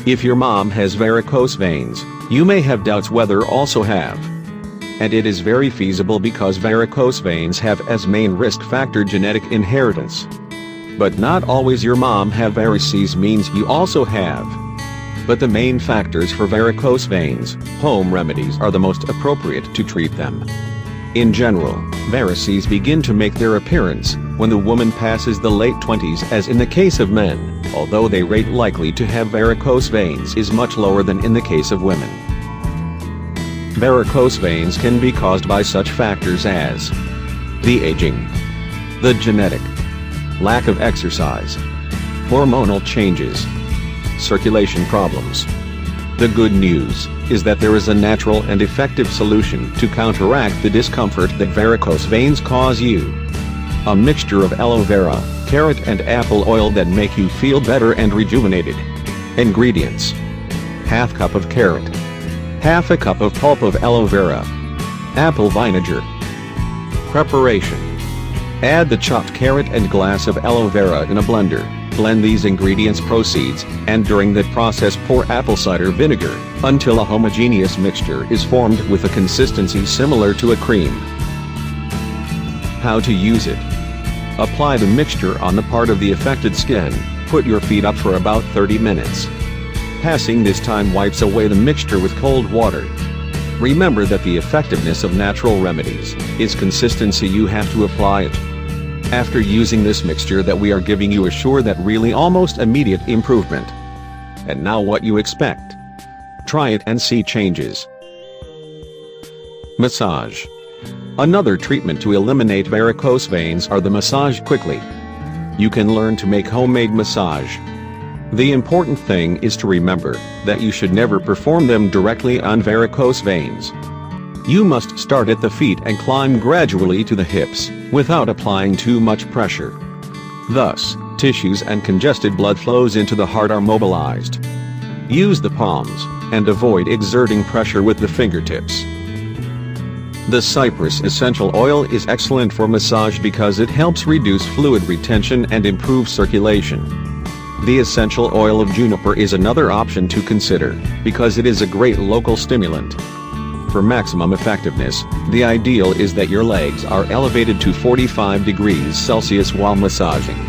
If your mom has varicose veins, you may have doubts whether also have. And it is very feasible because varicose veins have as main risk factor genetic inheritance. But not always your mom have varices means you also have. But the main factors for varicose veins, home remedies are the most appropriate to treat them. In general, varices begin to make their appearance when the woman passes the late 20s, as in the case of men, although the rate likely to have varicose veins is much lower than in the case of women. Varicose veins can be caused by such factors as the aging, the genetic, lack of exercise, hormonal changes, circulation problems. The good news is that there is a natural and effective solution to counteract the discomfort that varicose veins cause you. A mixture of aloe vera, carrot and apple oil that make you feel better and rejuvenated. Ingredients: ½ cup of carrot, ½ cup of pulp of aloe vera, apple vinegar. Preparation: add the chopped carrot and glass of aloe vera in a blender. Blend these ingredients proceeds, and during that process pour apple cider vinegar, until a homogeneous mixture is formed with a consistency similar to a cream. How to use it: apply the mixture on the part of the affected skin, put your feet up for about 30 minutes. Passing this time wipes away the mixture with cold water. Remember that the effectiveness of natural remedies is consistency. You have to apply it. After using this mixture that we are giving you, assure that really almost immediate improvement. And now what you expect? Try it and see changes. Massage. Another treatment to eliminate varicose veins are the massage quickly. You can learn to make homemade massage. The important thing is to remember that you should never perform them directly on varicose veins. You must start at the feet and climb gradually to the hips, without applying too much pressure. Thus, tissues and congested blood flows into the heart are mobilized. Use the palms, and avoid exerting pressure with the fingertips. The cypress essential oil is excellent for massage because it helps reduce fluid retention and improve circulation. The essential oil of juniper is another option to consider, because it is a great local stimulant. For maximum effectiveness, the ideal is that your legs are elevated to 45 degrees Celsius while massaging.